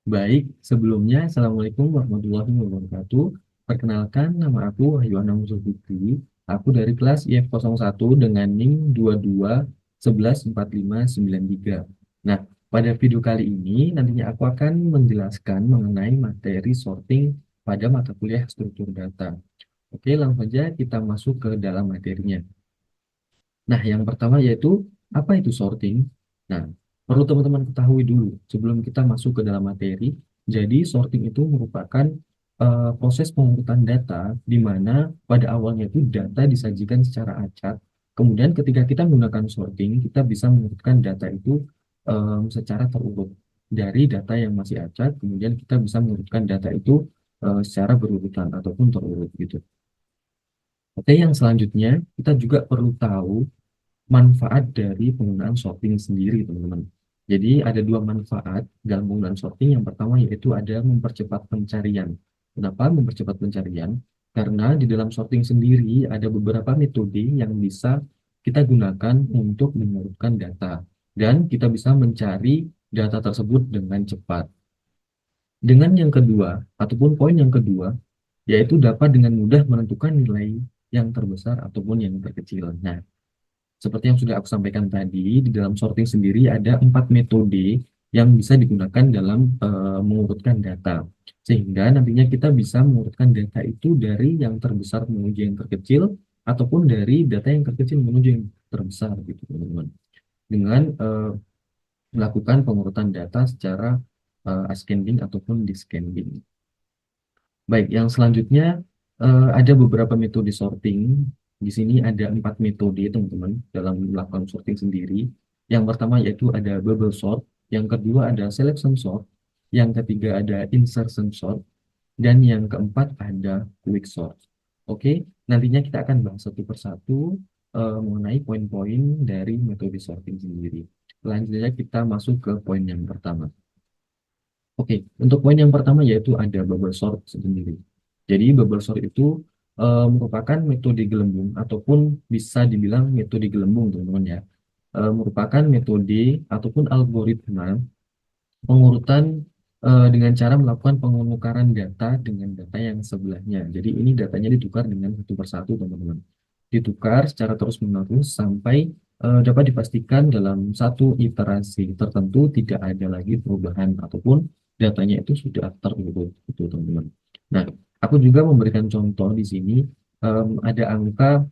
Baik, sebelumnya Assalamualaikum warahmatullahi wabarakatuh. Perkenalkan, nama aku Wahyu Anam Zulfikri. Aku dari kelas IF01 dengan NIM 22 11 45 93. Nah, pada video kali ini nantinya aku akan menjelaskan mengenai materi sorting pada mata kuliah struktur data. Oke, langsung saja kita masuk ke dalam materinya. Nah, yang pertama yaitu apa itu sorting? Nah, perlu teman-teman ketahui dulu sebelum kita masuk ke dalam materi. Jadi, sorting itu merupakan proses pengurutan data di mana pada awalnya itu data disajikan secara acak. Kemudian ketika kita menggunakan sorting, kita bisa mengurutkan data itu secara terurut. Dari data yang masih acak, kemudian kita bisa mengurutkan data itu secara berurutan ataupun terurut gitu. Oke, yang selanjutnya kita juga perlu tahu manfaat dari penggunaan sorting sendiri, teman-teman. Jadi ada dua manfaat dalam penggunaan sorting. Yang pertama yaitu ada mempercepat pencarian. Kenapa mempercepat pencarian? Karena di dalam sorting sendiri ada beberapa metode yang bisa kita gunakan untuk mengurutkan data. Dan kita bisa mencari data tersebut dengan cepat. Dengan yang kedua, ataupun poin yang kedua, yaitu dapat dengan mudah menentukan nilai yang terbesar ataupun yang terkecil. Nah, seperti yang sudah aku sampaikan tadi, di dalam sorting sendiri ada 4 metode yang bisa digunakan dalam mengurutkan data. Sehingga nantinya kita bisa mengurutkan data itu dari yang terbesar menuju yang terkecil, ataupun dari data yang terkecil menuju yang terbesar, gitu, teman-teman. Dengan melakukan pengurutan data secara ascending ataupun descending. Baik, yang selanjutnya ada beberapa metode sorting. Di sini ada 4 metode, teman-teman, dalam melakukan sorting sendiri. Yang pertama yaitu ada bubble sort, yang kedua ada selection sort, yang ketiga ada insertion sort, dan yang keempat ada quick sort. Oke, nantinya kita akan bahas satu persatu mengenai poin-poin dari metode sorting sendiri. Selanjutnya kita masuk ke poin yang pertama. Oke, untuk poin yang pertama yaitu ada bubble sort sendiri. Jadi bubble sort itu merupakan metode gelembung ataupun bisa dibilang metode gelembung, teman-teman ya. Merupakan metode ataupun algoritma pengurutan dengan cara melakukan pengenukaran data dengan data yang sebelahnya. Jadi ini datanya ditukar dengan satu persatu, teman-teman. Ditukar secara terus-menerus sampai dapat dipastikan dalam satu iterasi tertentu tidak ada lagi perubahan ataupun datanya itu sudah terurut, gitu, teman-teman. Nah, aku juga memberikan contoh di sini ada angka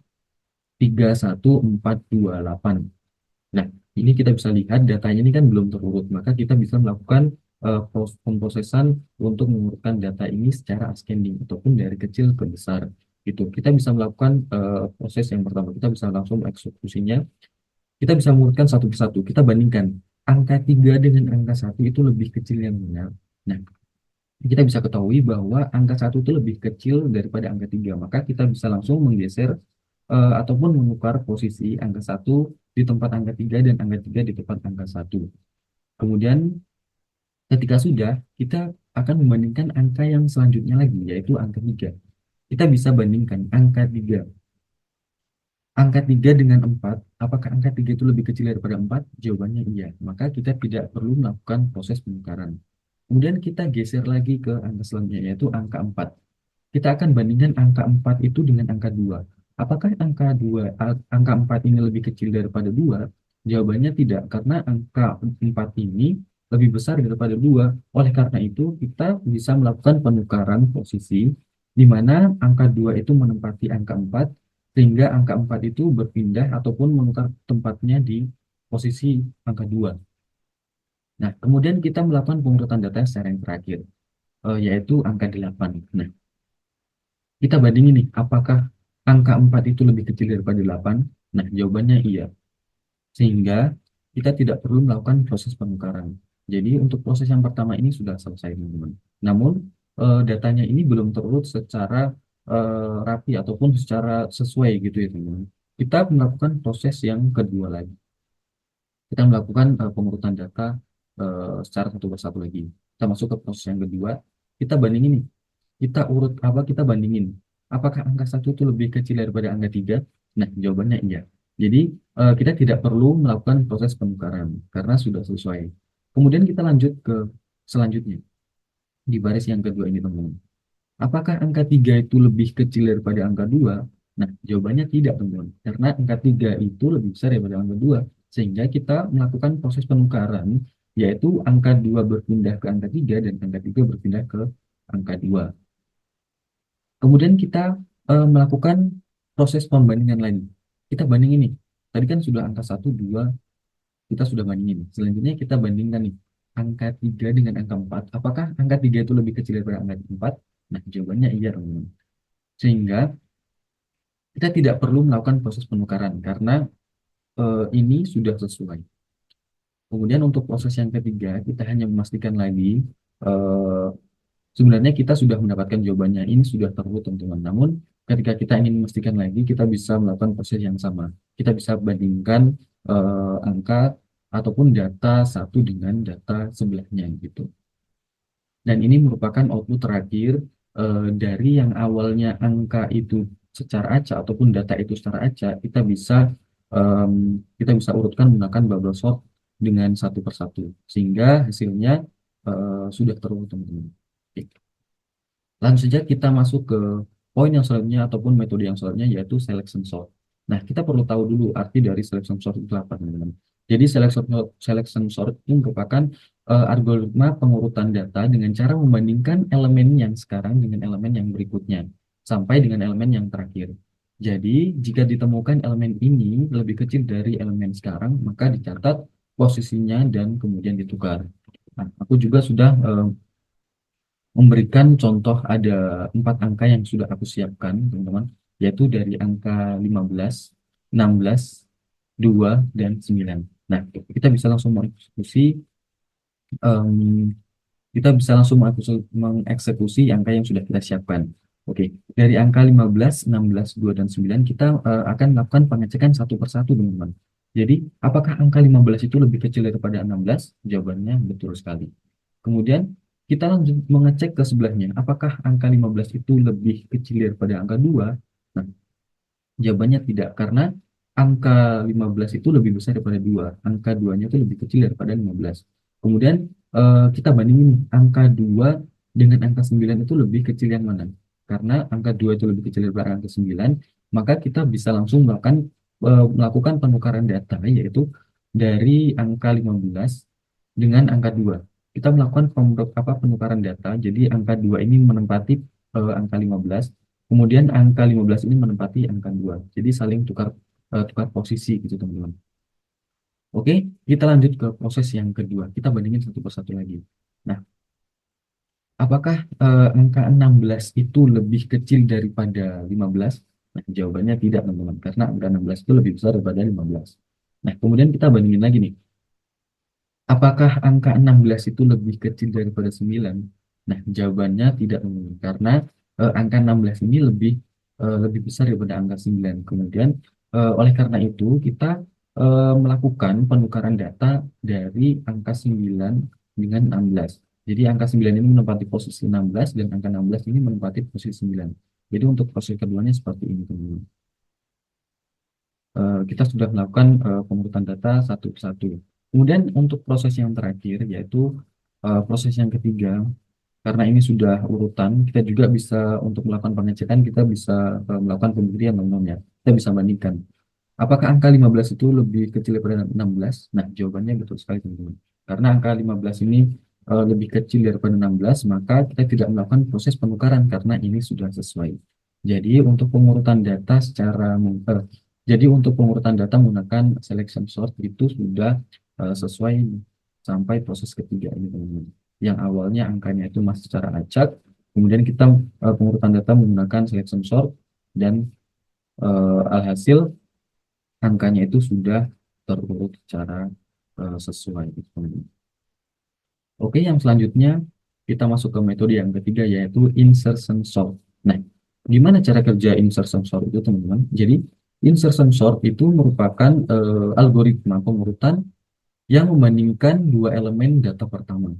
31428. Nah, ini kita bisa lihat datanya ini kan belum terurut, maka kita bisa melakukan pemrosesan untuk mengurutkan data ini secara ascending ataupun dari kecil ke besar. Gitu. Kita bisa melakukan proses yang pertama, kita bisa langsung eksekusinya. Kita bisa mengurutkan satu persatu. Kita bandingkan angka 3 dengan angka satu itu lebih kecil yang mana. Nah, kita bisa ketahui bahwa angka satu itu lebih kecil daripada angka 3. Maka kita bisa langsung menggeser ataupun menukar posisi angka satu di tempat angka 3 dan angka 3 di tempat angka satu. Kemudian ketika sudah, kita akan membandingkan angka yang selanjutnya lagi, yaitu angka 3. Kita bisa bandingkan angka 3. Angka 3 dengan 4, apakah angka 3 itu lebih kecil daripada 4? Jawabannya iya. Maka kita tidak perlu melakukan proses penukaran. Kemudian kita geser lagi ke angka selanjutnya, yaitu angka 4. Kita akan bandingkan angka 4 itu dengan angka 2. Apakah angka 4 ini lebih kecil daripada 2? Jawabannya tidak, karena angka 4 ini lebih besar daripada 2. Oleh karena itu, kita bisa melakukan penukaran posisi, di mana angka 2 itu menempati angka 4, sehingga angka 4 itu berpindah ataupun menukar tempatnya di posisi angka 2. Nah, kemudian kita melakukan pengurutan data secara yang terakhir, yaitu angka 8. Nah, kita bandingin nih, apakah angka 4 itu lebih kecil daripada 8? Nah, jawabannya iya. Sehingga kita tidak perlu melakukan proses penukaran. Jadi untuk proses yang pertama ini sudah selesai, teman-teman. Namun, datanya ini belum terurut secara rapi ataupun secara sesuai gitu ya, teman-teman. Kita melakukan proses yang kedua lagi. Kita melakukan pengurutan data secara satu persatu lagi. Kita masuk ke proses yang kedua. Kita bandingin nih, kita urut apa kita bandingin apakah angka satu itu lebih kecil daripada angka 3? Nah, jawabannya iya. Jadi kita tidak perlu melakukan proses penukaran karena sudah sesuai. Kemudian kita lanjut ke selanjutnya. di baris yang kedua ini, teman-teman. Apakah angka 3 itu lebih kecil daripada angka 2? Nah, jawabannya tidak, teman-teman. Karena angka 3 itu lebih besar daripada angka 2. Sehingga kita melakukan proses penukaran, yaitu angka 2 berpindah ke angka 3 dan angka 3 berpindah ke angka 2. Kemudian kita melakukan proses pembandingan lagi. Kita bandingin nih. Tadi kan sudah angka 1, 2, kita sudah bandingin. Selanjutnya kita bandingkan nih. Angka 3 dengan angka 4. Apakah angka 3 itu lebih kecil daripada angka 4? Nah, jawabannya iya, teman-teman. Sehingga kita tidak perlu melakukan proses penukaran karena ini sudah sesuai. Kemudian untuk proses yang ketiga, kita hanya memastikan lagi eh, sebenarnya kita sudah mendapatkan jawabannya. Ini sudah terwujud, teman-teman. Namun ketika kita ingin memastikan lagi, kita bisa melakukan proses yang sama. Kita bisa bandingkan angka ataupun data satu dengan data sebelahnya gitu. Dan ini merupakan output terakhir dari yang awalnya angka itu secara acak ataupun data itu secara acak, em, kita bisa urutkan menggunakan bubble sort dengan satu persatu sehingga hasilnya sudah terurut, teman-teman. Oke. Langsung saja kita masuk ke poin yang selanjutnya ataupun metode yang selanjutnya yaitu selection sort. Nah, kita perlu tahu dulu arti dari selection sort itu apa, teman-teman. Jadi selection sort itu merupakan algoritma pengurutan data dengan cara membandingkan elemen yang sekarang dengan elemen yang berikutnya sampai dengan elemen yang terakhir. Jadi, jika ditemukan elemen ini lebih kecil dari elemen sekarang, maka dicatat posisinya dan kemudian ditukar. Nah, aku juga sudah memberikan contoh ada 4 angka yang sudah aku siapkan, teman-teman, yaitu dari angka 15, 16, 2, dan 9. Nah, kita bisa langsung mengeksekusi em, kita bisa langsung mengeksekusi angka yang sudah kita siapkan. Oke, dari angka 15, 16, 2, dan 9, kita akan melakukan pengecekan satu persatu, teman-teman. Jadi, apakah angka 15 itu lebih kecil daripada 16? Jawabannya betul sekali. Kemudian, kita lanjut mengecek ke sebelahnya. Apakah angka 15 itu lebih kecil daripada angka 2? Nah, jawabannya tidak, karena angka 15 itu lebih besar daripada 2. Angka 2-nya itu lebih kecil daripada 15. Kemudian kita bandingin nih, angka 2 dengan angka 9 itu lebih kecil yang mana? Karena angka 2 itu lebih kecil daripada angka 9, maka kita bisa langsung melakukan penukaran data, yaitu dari angka 15 dengan angka 2. Kita melakukan penukaran data, jadi angka 2 ini menempati angka 15. Kemudian angka 15 ini menempati angka 2. Jadi saling tukar posisi gitu, teman-teman. Oke, kita lanjut ke proses yang kedua. Kita bandingin satu persatu lagi. Nah, apakah angka 16 itu lebih kecil daripada 15? Nah, jawabannya tidak, teman-teman. Karena angka 16 itu lebih besar daripada 15. Nah, kemudian kita bandingin lagi nih. Apakah angka 16 itu lebih kecil daripada 9? Nah, jawabannya tidak, teman-teman. Karena angka 16 ini lebih besar daripada angka 9. Kemudian, oleh karena itu, kita melakukan penukaran data dari angka 9 dengan 16. Jadi, angka 9 ini menempati posisi 16 dan angka 16 ini menempati posisi 9. Jadi, untuk proses keduanya seperti ini, teman-teman. Kita sudah melakukan pengurutan data satu persatu. Kemudian untuk proses yang terakhir, yaitu proses yang ketiga, karena ini sudah urutan, kita juga bisa untuk melakukan pengecekan, kita bisa melakukan pembuktian, teman-teman ya. Kita bisa bandingkan. Apakah angka 15 itu lebih kecil daripada 16? Nah, jawabannya betul sekali, teman-teman. Karena angka 15 ini lebih kecil daripada 16, maka kita tidak melakukan proses penukaran karena ini sudah sesuai. Jadi, untuk pengurutan data jadi untuk pengurutan data menggunakan selection sort itu sudah sesuai sampai proses ketiga ini, teman-teman. Yang awalnya angkanya itu masih secara acak, kemudian kita pengurutan data menggunakan selection sort dan alhasil angkanya itu sudah terurut secara sesuai, teman-teman. Oke, yang selanjutnya kita masuk ke metode yang ketiga yaitu insertion sort. Nah, gimana cara kerja insertion sort itu, teman-teman? Jadi, insertion sort itu merupakan algoritma pengurutan yang membandingkan dua elemen data pertama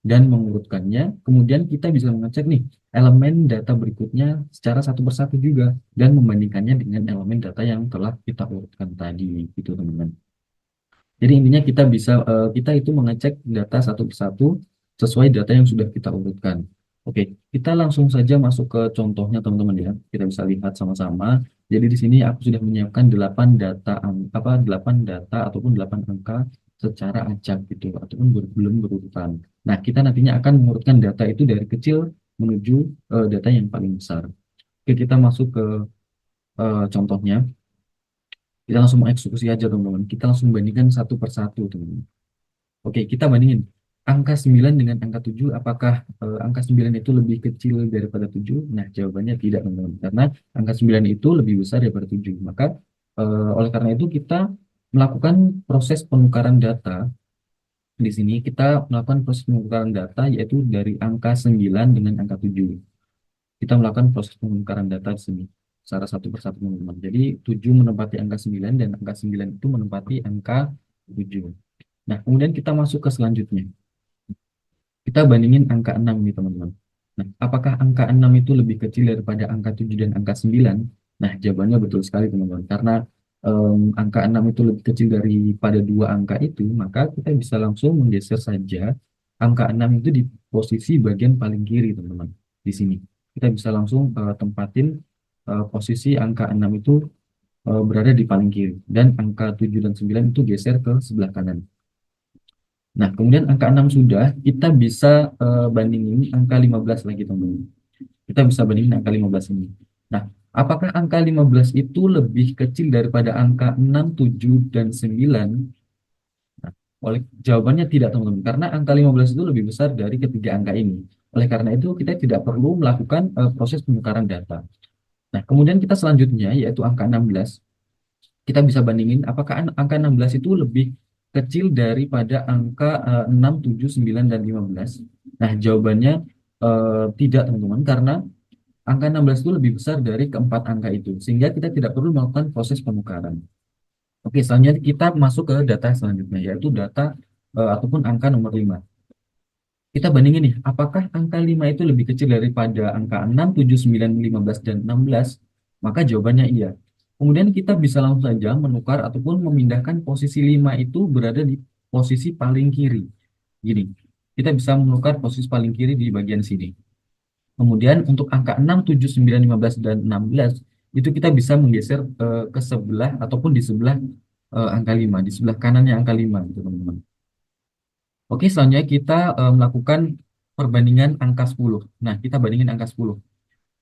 dan mengurutkannya. Kemudian kita bisa mengecek nih elemen data berikutnya secara satu persatu juga dan membandingkannya dengan elemen data yang telah kita urutkan tadi, gitu, teman-teman. Jadi intinya kita itu mengecek data satu persatu sesuai data yang sudah kita urutkan. Oke, kita langsung saja masuk ke contohnya teman-teman ya. Kita bisa lihat sama-sama. Jadi di sini aku sudah menyiapkan 8 data 8 data ataupun 8 angka secara acak gitu ataupun belum berurutan. Nah, kita nantinya akan mengurutkan data itu dari kecil menuju data yang paling besar. Oke, kita masuk ke contohnya. Kita langsung mengeksekusi aja teman-teman. Kita langsung bandingkan satu persatu teman-teman. Oke, kita bandingin angka 9 dengan angka 7. Apakah angka 9 itu lebih kecil daripada 7? Nah, jawabannya tidak teman-teman. Karena angka 9 itu lebih besar daripada 7. Maka oleh karena itu kita melakukan proses penukaran data. Di sini kita melakukan proses penukaran data yaitu dari angka 9 dengan angka 7. Kita melakukan proses penukaran data di sini secara satu persatu teman-teman. Jadi 7 menempati angka 9 dan angka 9 itu menempati angka 7. Nah, kemudian kita masuk ke selanjutnya. Kita bandingin angka 6 nih teman-teman. Nah, apakah angka 6 itu lebih kecil daripada angka 7 dan angka 9? Nah, jawabannya betul sekali teman-teman. Karena angka 6 itu lebih kecil daripada dua angka itu, maka kita bisa langsung menggeser saja angka 6 itu di posisi bagian paling kiri teman-teman. Di sini. Kita bisa langsung tempatin posisi angka 6 itu berada di paling kiri. Dan angka 7 dan 9 itu geser ke sebelah kanan. Nah, kemudian angka 6 sudah, kita bisa bandingin angka 15 lagi, teman-teman. Kita bisa bandingin angka 15 ini. Nah, apakah angka 15 itu lebih kecil daripada angka 6, 7, dan 9? Nah, jawabannya tidak, teman-teman. Karena angka 15 itu lebih besar dari ketiga angka ini. Oleh karena itu, kita tidak perlu melakukan proses penukaran data. Nah, kemudian kita selanjutnya, yaitu angka 16. Kita bisa bandingin apakah angka 16 itu lebih kecil daripada angka 6, 7, 9, dan 15. Nah, jawabannya tidak, teman-teman, karena angka 16 itu lebih besar dari keempat angka itu, sehingga kita tidak perlu melakukan proses penukaran. Oke, selanjutnya kita masuk ke data selanjutnya, yaitu data ataupun angka nomor 5. Kita bandingin nih, apakah angka 5 itu lebih kecil daripada angka 6, 7, 9, 15, dan 16? Maka jawabannya iya. Kemudian kita bisa langsung saja menukar ataupun memindahkan posisi 5 itu berada di posisi paling kiri. Gini, kita bisa menukar posisi paling kiri di bagian sini. Kemudian untuk angka 6, 7, 9, 15, dan 16, itu kita bisa menggeser ke sebelah ataupun di sebelah angka 5, di sebelah kanannya angka 5, gitu teman-teman. Oke, selanjutnya kita melakukan perbandingan angka 10. Nah, kita bandingin angka 10.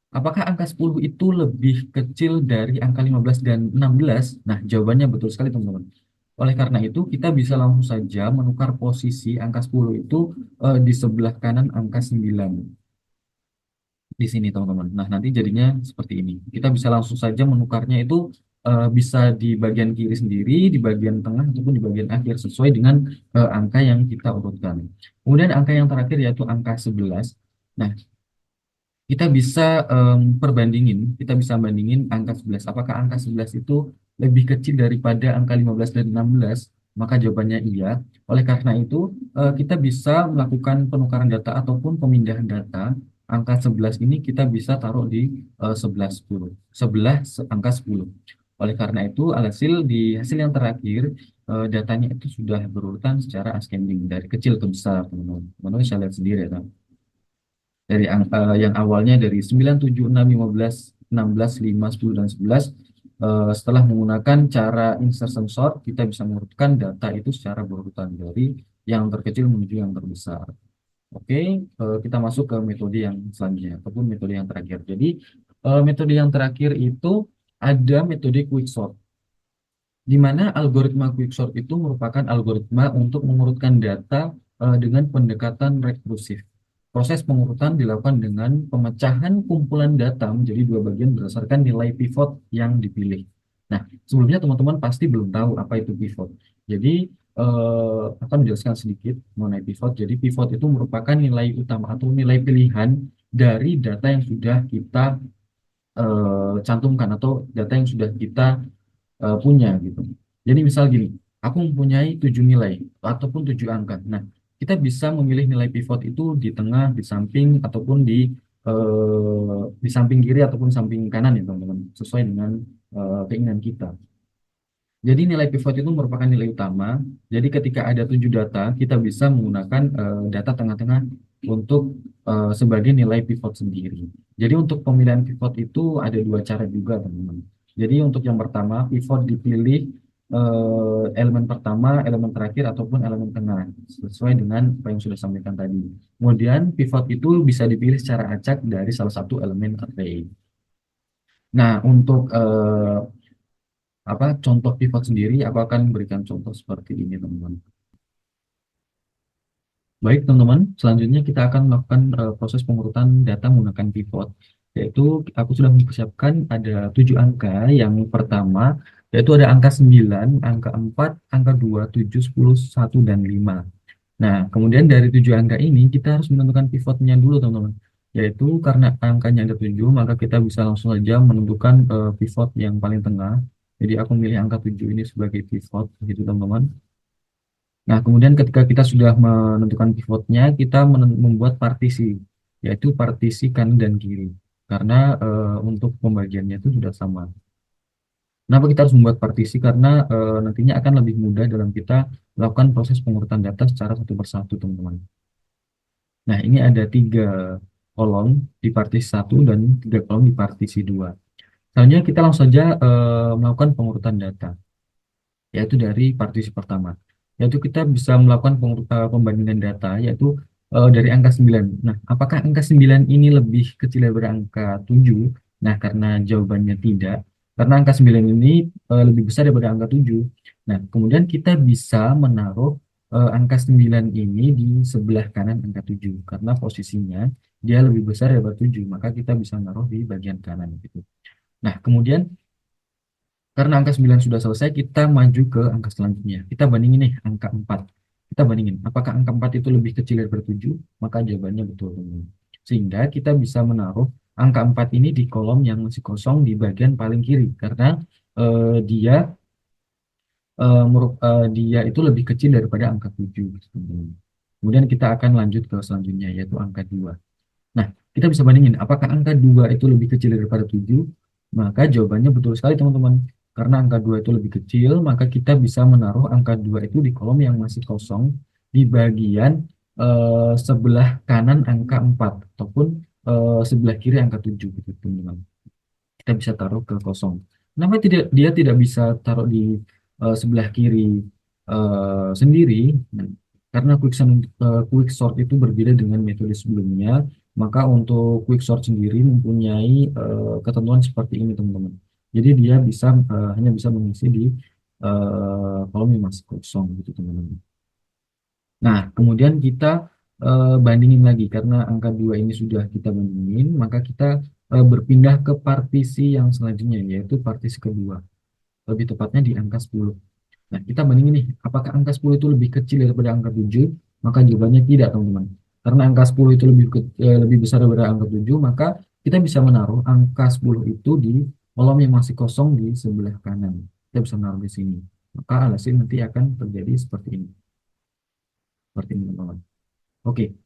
Apakah angka 10 itu lebih kecil dari angka 15 dan 16? Nah, jawabannya betul sekali, teman-teman. Oleh karena itu, kita bisa langsung saja menukar posisi angka 10 itu di sebelah kanan angka 9. Di sini, teman-teman. Nah, nanti jadinya seperti ini. Kita bisa langsung saja menukarnya itu bisa di bagian kiri sendiri, di bagian tengah, ataupun di bagian akhir sesuai dengan angka yang kita urutkan. Kemudian angka yang terakhir yaitu angka 11. Nah, kita bisa kita bisa bandingin angka 11. Apakah angka 11 itu lebih kecil daripada angka 15 dan 16? Maka jawabannya iya. Oleh karena itu, kita bisa melakukan penukaran data ataupun pemindahan data. Angka 11 ini kita bisa taruh di sebelah 10. Angka 10. Oleh karena itu, di hasil yang terakhir, datanya itu sudah berurutan secara ascending dari kecil ke besar, teman-teman. Teman-teman bisa lihat sendiri ya, dari angka yang awalnya dari 9, 7, 6, 15, 16, 5, 10, dan 11. Setelah menggunakan cara insertion sort, kita bisa mengurutkan data itu secara berurutan dari yang terkecil menuju yang terbesar. Oke, kita masuk ke metode yang selanjutnya ataupun metode yang terakhir. Jadi metode yang terakhir itu ada metode quicksort, di mana algoritma quicksort itu merupakan algoritma untuk mengurutkan data dengan pendekatan rekursif. Proses pengurutan dilakukan dengan pemecahan kumpulan data menjadi dua bagian berdasarkan nilai pivot yang dipilih. Nah, sebelumnya teman-teman pasti belum tahu apa itu pivot. Jadi, akan menjelaskan sedikit mengenai pivot. Jadi, pivot itu merupakan nilai utama atau nilai pilihan dari data yang sudah kita cantumkan atau data yang sudah kita punya gitu. Jadi misal gini, aku mempunyai 7 nilai ataupun 7 angka. Nah, kita bisa memilih nilai pivot itu di tengah, di samping, ataupun di samping kiri ataupun samping kanan ya teman-teman, sesuai dengan keinginan kita. Jadi nilai pivot itu merupakan nilai utama. Jadi ketika ada 7 data, kita bisa menggunakan data tengah-tengah untuk sebagai nilai pivot sendiri. Jadi untuk pemilihan pivot itu ada 2 cara juga, teman-teman. Jadi untuk yang pertama, pivot dipilih elemen pertama, elemen terakhir, ataupun elemen tengah, sesuai dengan apa yang sudah sampaikan tadi. Kemudian pivot itu bisa dipilih secara acak dari salah satu elemen array. Nah, untuk apa contoh pivot sendiri, aku akan berikan contoh seperti ini, teman-teman. Baik, teman-teman, selanjutnya kita akan melakukan proses pengurutan data menggunakan pivot, yaitu aku sudah mempersiapkan ada 7 angka. Yang pertama yaitu ada angka 9, angka 4, angka 2, 7, 10, 1, dan 5. Nah, kemudian dari 7 angka ini kita harus menentukan pivotnya dulu, teman-teman. Yaitu karena angkanya ada 7, maka kita bisa langsung saja menentukan pivot yang paling tengah. Jadi aku memilih angka 7 ini sebagai pivot, gitu teman-teman. Nah, kemudian ketika kita sudah menentukan pivotnya, kita membuat partisi, yaitu partisi kanan dan kiri. Karena untuk pembagiannya itu sudah sama. Kenapa kita harus membuat partisi? Karena nantinya akan lebih mudah dalam kita melakukan proses pengurutan data secara satu persatu, teman-teman. Nah, ini ada 3 kolom di partisi 1 dan 3 kolom di partisi 2. Selanjutnya kita langsung saja melakukan pengurutan data, yaitu dari partisi pertama. Yaitu kita bisa melakukan pembandingan data, yaitu dari angka 9. Nah, apakah angka 9 ini lebih kecil daripada angka 7? Nah, karena jawabannya tidak. Karena angka 9 ini lebih besar daripada angka 7. Nah, kemudian kita bisa menaruh angka 9 ini di sebelah kanan angka 7. Karena posisinya dia lebih besar daripada 7, maka kita bisa menaruh di bagian kanan gitu. Nah, kemudian karena angka 9 sudah selesai, kita maju ke angka selanjutnya. Kita bandingin nih angka 4. Kita bandingin, apakah angka 4 itu lebih kecil daripada 7? Maka jawabannya betul, teman-teman. Sehingga kita bisa menaruh angka 4 ini di kolom yang masih kosong di bagian paling kiri. Karena dia dia itu lebih kecil daripada angka 7, teman-teman. Kemudian kita akan lanjut ke selanjutnya, yaitu angka 2. Nah, kita bisa bandingin apakah angka 2 itu lebih kecil daripada 7? Maka jawabannya betul sekali, teman-teman. Karena angka 2 itu lebih kecil, maka kita bisa menaruh angka 2 itu di kolom yang masih kosong di bagian sebelah kanan angka 4 ataupun sebelah kiri angka 7 gitu, teman-teman. Kita bisa taruh ke kosong. Kenapa dia tidak bisa taruh di sebelah kiri sendiri? Nah, karena quick sort itu berbeda dengan metode sebelumnya, maka untuk quick sort sendiri mempunyai ketentuan seperti ini, teman-teman. Jadi dia bisa hanya bisa mengisi di kolom yang masih kosong gitu, teman-teman. Nah, kemudian kita bandingin lagi karena angka 2 ini sudah kita bandingin, maka kita berpindah ke partisi yang selanjutnya, yaitu partisi kedua. Lebih tepatnya di angka 10. Nah, kita bandingin nih, apakah angka 10 itu lebih kecil daripada angka 7? Maka jawabannya tidak, teman-teman. Karena angka 10 itu lebih besar daripada angka 7, maka kita bisa menaruh angka 10 itu di kolom yang masih kosong di sebelah kanan. Kita bisa menaruh di sini. Maka hasil nanti akan terjadi seperti ini. Seperti ini, teman-teman. Oke.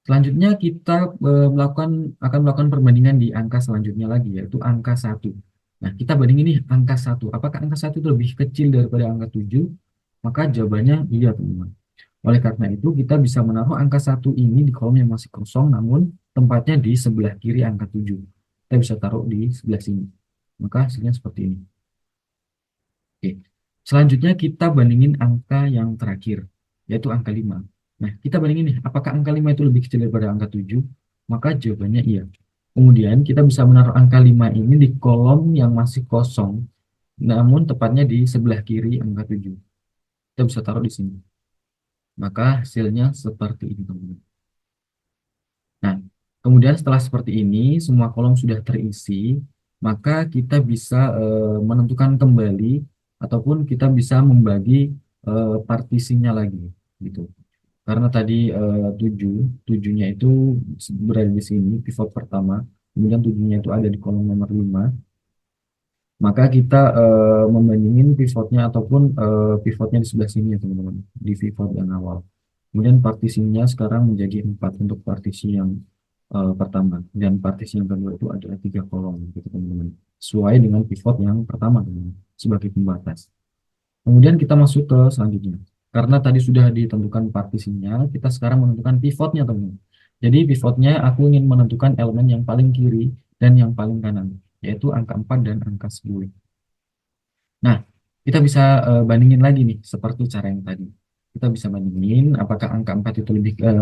Selanjutnya kita akan melakukan perbandingan di angka selanjutnya lagi, yaitu angka 1. Nah, kita bandingin nih angka 1. Apakah angka 1 itu lebih kecil daripada angka 7? Maka jawabannya iya, teman-teman. Oleh karena itu, kita bisa menaruh angka 1 ini di kolom yang masih kosong, namun tempatnya di sebelah kiri angka 7. Kita bisa taruh di sebelah sini. Maka hasilnya seperti ini. Oke. Selanjutnya kita bandingin angka yang terakhir, yaitu angka 5. Nah, kita bandingin nih, apakah angka 5 itu lebih kecil daripada angka 7? Maka jawabannya iya. Kemudian kita bisa menaruh angka 5 ini di kolom yang masih kosong, namun tepatnya di sebelah kiri angka 7. Kita bisa taruh di sini. Maka hasilnya seperti ini, teman-teman. Nah, kemudian setelah seperti ini, semua kolom sudah terisi, maka kita bisa menentukan kembali ataupun kita bisa membagi partisinya lagi, gitu. Karena tadi 7-nya itu berada di sini, pivot pertama, kemudian 7-nya itu ada di kolom nomor 5, maka kita membandingin pivotnya ataupun pivotnya di sebelah sini ya, teman-teman, di pivot yang awal. Kemudian partisinya sekarang menjadi 4 untuk partisi yang pertama, dan partisi yang kedua itu adalah 3 kolom gitu, teman-teman, sesuai dengan pivot yang pertama, teman-teman, sebagai pembatas. Kemudian kita masuk ke selanjutnya. Karena tadi sudah ditentukan partisinya, kita sekarang menentukan pivotnya, teman-teman. Jadi pivotnya aku ingin menentukan elemen yang paling kiri dan yang paling kanan, yaitu angka 4 dan angka 10. Nah, kita bisa bandingin lagi nih, seperti cara yang tadi. Kita bisa bandingin apakah angka 4 itu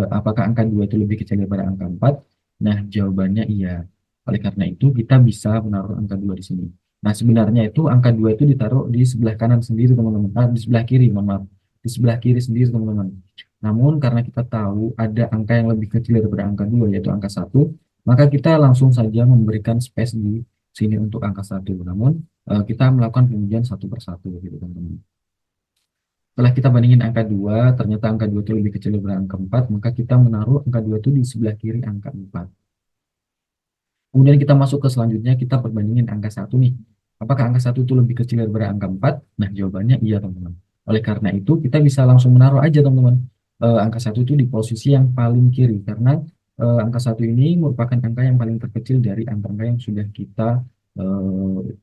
apakah angka 2 itu lebih kecil daripada angka 4. Nah, jawabannya iya. Oleh karena itu, kita bisa menaruh angka 2 di sini. Nah, sebenarnya itu angka 2 itu ditaruh di sebelah kanan sendiri, teman-teman. Di sebelah kiri, mohon maaf. Di sebelah kiri sendiri, teman-teman. Namun, karena kita tahu ada angka yang lebih kecil daripada angka 2, yaitu angka 1, maka kita langsung saja memberikan space di sini untuk angka 1. Namun, kita melakukan pengujian satu persatu gitu teman-teman. Setelah kita bandingin angka 2, ternyata angka 2 itu lebih kecil dari angka 4, maka kita menaruh angka 2 itu di sebelah kiri angka 4. Kemudian kita masuk ke selanjutnya, kita perbandingin angka 1 nih. Apakah angka 1 itu lebih kecil daripada angka 4? Nah, jawabannya iya teman-teman. Oleh karena itu, kita bisa langsung menaruh aja teman-teman. Angka 1 itu di posisi yang paling kiri, karena angka 1 ini merupakan angka yang paling terkecil dari angka-angka yang sudah kita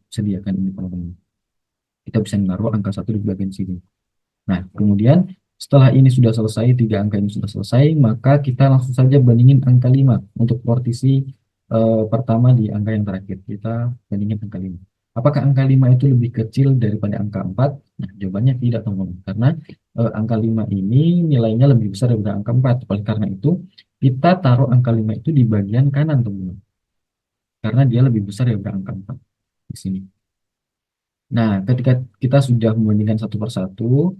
sediakan ini teman-teman. Kita bisa menaruh angka 1 di bagian sini. Nah, kemudian setelah ini sudah selesai, tiga angka ini sudah selesai, maka kita langsung saja bandingin angka 5 untuk partisi pertama di angka yang terakhir. Kita bandingin angka 5. Apakah angka 5 itu lebih kecil daripada angka 4? Nah, jawabannya tidak, teman-teman. Karena angka 5 ini nilainya lebih besar daripada angka 4. Oleh karena itu, kita taruh angka 5 itu di bagian kanan, teman-teman. Karena dia lebih besar daripada angka 4 di sini. Nah, ketika kita sudah membandingkan satu persatu,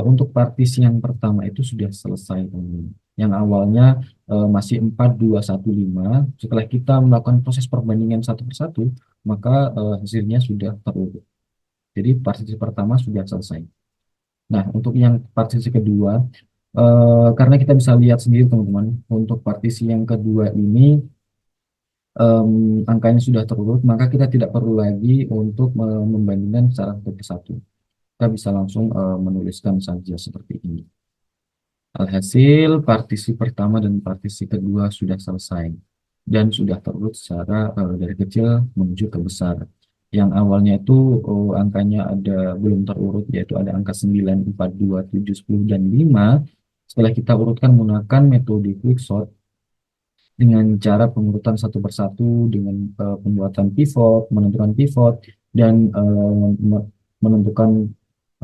untuk partisi yang pertama itu sudah selesai, teman-teman. Yang awalnya masih 4, 2, 1, 5. Setelah kita melakukan proses perbandingan satu persatu, maka hasilnya sudah terurut. Jadi partisi pertama sudah selesai. Nah, untuk yang partisi kedua, karena kita bisa lihat sendiri, teman-teman, untuk partisi yang kedua ini angkanya sudah terurut, maka kita tidak perlu lagi untuk membandingkan secara satu persatu. Kita bisa langsung menuliskan saja seperti ini. Alhasil, partisi pertama dan partisi kedua sudah selesai dan sudah terurut secara dari kecil menuju ke besar. Yang awalnya itu angkanya ada belum terurut, yaitu ada angka 9, 4, 2, 7, 10, dan 5. Setelah kita urutkan menggunakan metode quicksort, dengan cara pengurutan satu persatu dengan pembuatan pivot, menentukan pivot, dan menentukan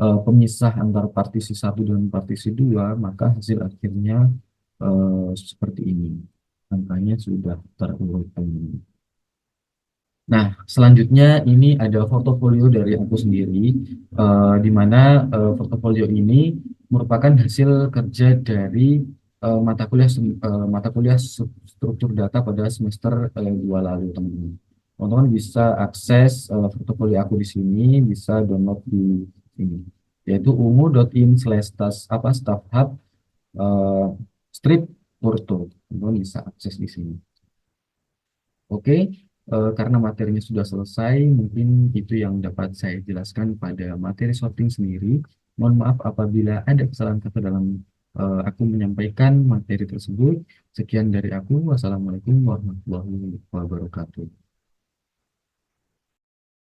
pemisah antara partisi satu dan partisi dua, maka hasil akhirnya seperti ini. Angkanya sudah terurut. Nah, selanjutnya ini ada portofolio dari aku sendiri, di mana portofolio ini merupakan hasil kerja dari mata kuliah struktur data pada semester 2 lalu, teman-teman. Teman-teman bisa akses portofolio aku di sini, bisa download di sini, yaitu ungu.in/staffhub eh, strip porto. Teman-teman bisa akses di sini. Oke, karena materinya sudah selesai, mungkin itu yang dapat saya jelaskan pada materi sorting sendiri. Mohon maaf apabila ada kesalahan kata dalam aku menyampaikan materi tersebut. Sekian dari aku. Wassalamualaikum warahmatullahi wabarakatuh.